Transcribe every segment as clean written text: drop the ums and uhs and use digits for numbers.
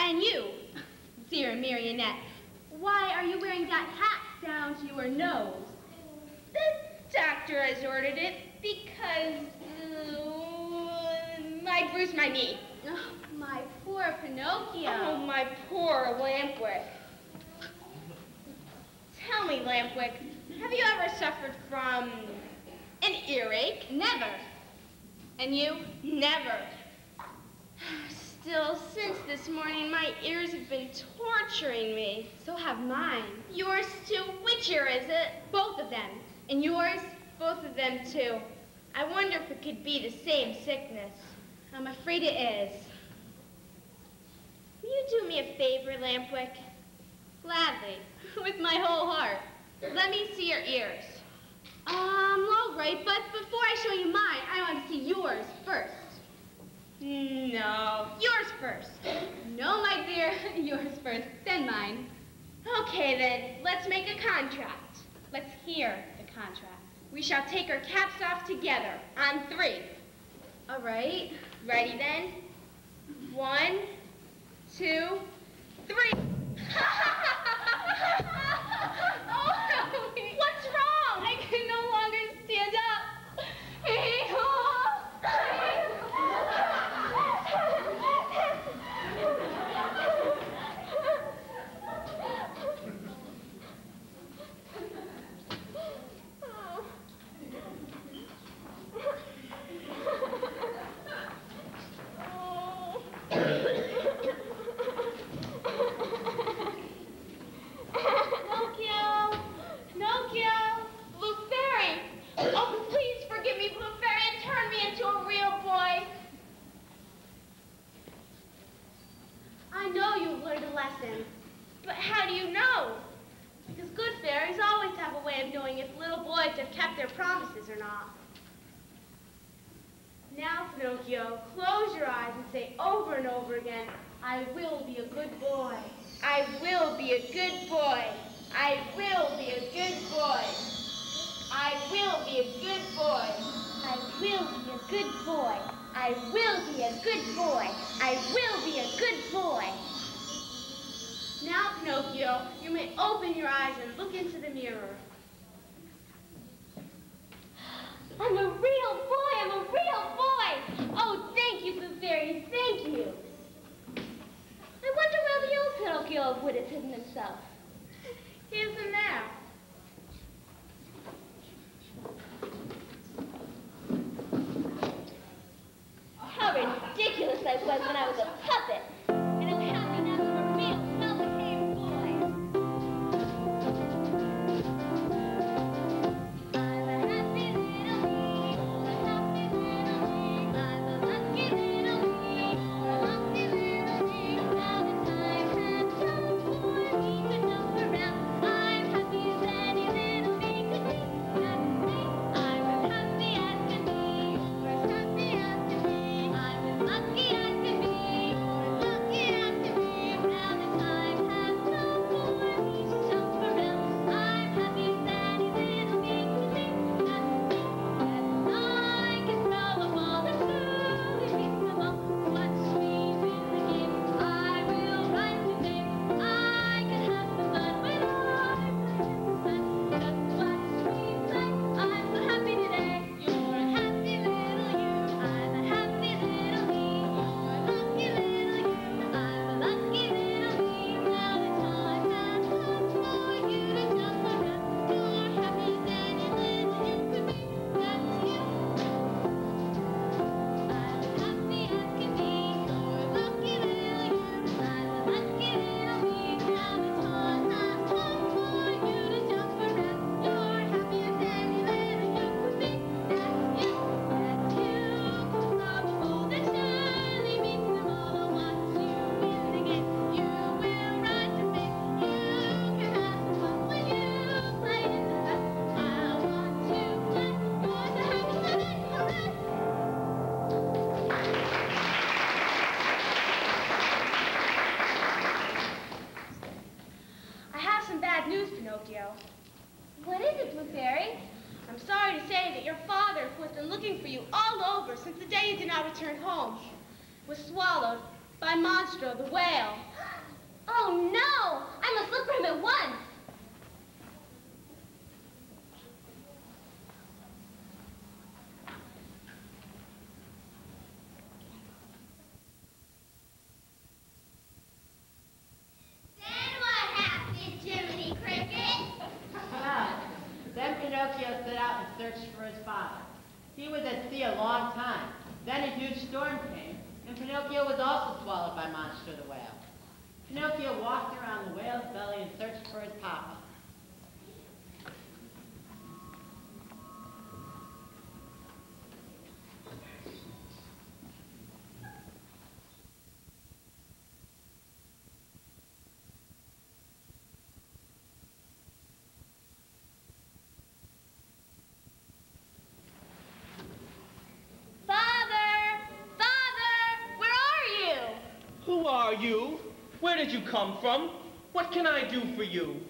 And you, dear marionette, why are you wearing that hat down to your nose? The doctor has ordered it because I bruised my knee. Oh, my poor Pinocchio. Oh, my poor Lampwick. Tell me, Lampwick, have you ever suffered from an earache? Never. And you? Never. Still, since this morning, my ears have been torturing me. So have mine. Yours too? Which ear is it? Both of them. And yours? Both of them too. I wonder if it could be the same sickness. I'm afraid it is. Will you do me a favor, Lampwick? Gladly. With my whole heart. Let me see your ears. All right, but before I show you mine, I want to see yours first. No, yours first. No, my dear, yours first, then mine. Okay, then, let's make a contract. Let's hear the contract. We shall take our caps off together on 3. All right. Ready, then? 1, 2, 3. Oh, what's wrong? I can no longer stand up. But how do you know? Because good fairies always have a way of knowing if little boys have kept their promises or not. Now, Pinocchio, close your eyes and say over and over again, I will be a good boy. I will be a good boy. I will be a good boy. I will be a good boy. I will be a good boy. I will be a good boy. I will be a good boy. Now, Pinocchio, you may open your eyes and look into the mirror. I'm a real boy! I'm a real boy! Oh, thank you, good fairies, thank you. I wonder where the old Pinocchio would have hidden himself. He isn't there. How ridiculous I was when I was a puppet. And I'm happy now that I'm a real well-behaved boy. I'm a happy little me, a happy little me. I'm a lucky little me, a lucky little me. Now the time has come for me to jump around. I'm happy as any little me could be. I'm as happy as can be, or as happy as can be. I'm as lucky as can be, or as lucky as can be. Now the time has come for me to jump around. I'm happy as any little me could be. As I can smell the ball and slowly beat them all. Watch me win the game. I will rise today. I can have some fun when I play in the sun. Just watch me play. I'm so happy today. You're a happy little you. I'm a happy little me. You're a lucky little you. I'm a lucky little me. Now the time has come for you to jump around. You're happy as any little you could be. That's you. I'm as happy as can be. You're a lucky little you. I'm a lucky little me. Now the time has come for you to jump around. You're happy as any little you could be. That's you. That's you. Probable that surely beats them all. Once you win the game, you will rise to fame. You can have some fun when you play in the sun. I want to play. You're so happy today. Hooray! I have some bad news, Pinocchio. What is it, Blue Fairy? I'm sorry to say that your father, who has been looking for you all over since the day you did not return home, was swallowed By Monstro, the whale. Oh, no! I must look for him at once. Then what happened, Jiminy Cricket? Well, then Pinocchio set out and searched for his father. He was at sea a long time. Then a huge storm came, and Pinocchio was also swallowed by Monstro the whale. Pinocchio walked around the whale's belly and searched for his papa. Who are you? Where did you come from? What can I do for you?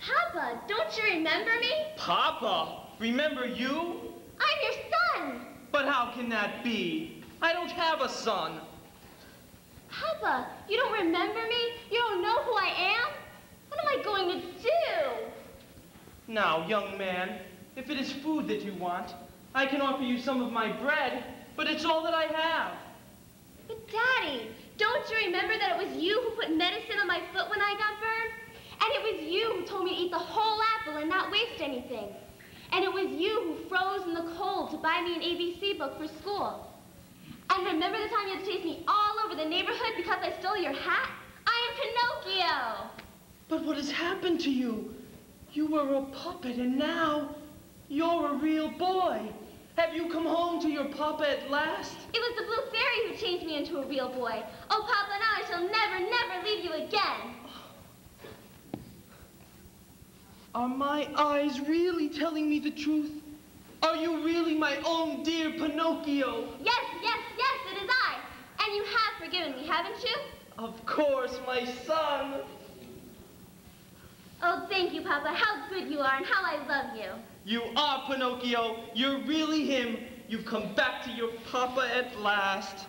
Papa, don't you remember me? Papa? Remember you? I'm your son. But how can that be? I don't have a son. Papa, you don't remember me? You don't know who I am? What am I going to do? Now, young man, if it is food that you want, I can offer you some of my bread, but it's all that I have. But Daddy, don't you remember that it was you who put medicine on my foot when I got burned? And it was you who told me to eat the whole apple and not waste anything. And it was you who froze in the cold to buy me an ABC book for school. And remember the time you had to chase me all over the neighborhood because I stole your hat? I am Pinocchio. But what has happened to you? You were a puppet and now you're a real boy. Have you come home to your papa at last? It was the blue fairy who changed me into a real boy. Oh, Papa, now I shall never, never leave you again. Are my eyes really telling me the truth? Are you really my own dear Pinocchio? Yes, yes, yes, it is I. And you have forgiven me, haven't you? Of course, my son. Oh, thank you, Papa. How good you are and how I love you. You are Pinocchio. You're really him. You've come back to your papa at last.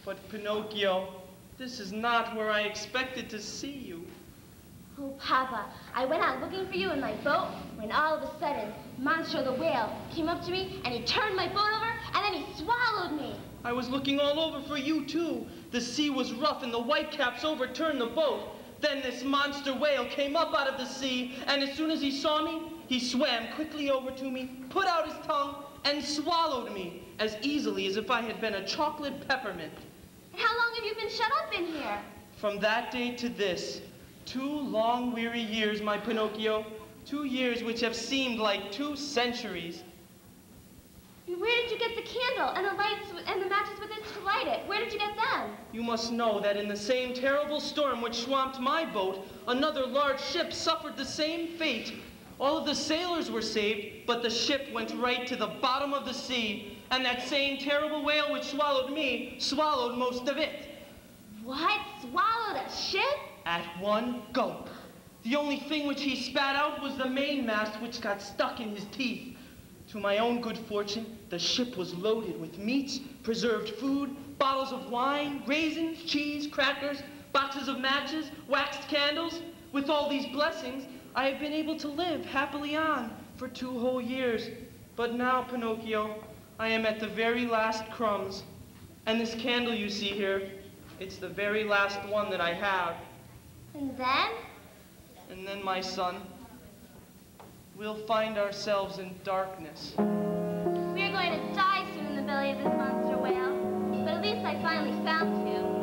But Pinocchio, this is not where I expected to see you. Oh, Papa, I went out looking for you in my boat when all of a sudden, Monstro the whale came up to me and he turned my boat over and then he swallowed me. I was looking all over for you, too. The sea was rough and the whitecaps overturned the boat. Then this monster whale came up out of the sea, and as soon as he saw me, he swam quickly over to me, put out his tongue, and swallowed me as easily as if I had been a chocolate peppermint. And how long have you been shut up in here? From that day to this, 2 long, weary years, my Pinocchio, 2 years which have seemed like 2 centuries. Where did you get the candle and the lights and the matches with which to light it? Where did you get them? You must know that in the same terrible storm which swamped my boat, another large ship suffered the same fate. All of the sailors were saved, but the ship went right to the bottom of the sea, and that same terrible whale which swallowed me swallowed most of it. What? Swallowed a ship? At one gulp. The only thing which he spat out was the mainmast which got stuck in his teeth. To my own good fortune, the ship was loaded with meats, preserved food, bottles of wine, raisins, cheese, crackers, boxes of matches, waxed candles. With all these blessings, I have been able to live happily on for 2 whole years. But now, Pinocchio, I am at the very last crumbs. And this candle you see here, it's the very last one that I have. And then? And then, my son, we'll find ourselves in darkness. We are going to die soon in the belly of this monster whale. But at least I finally found you.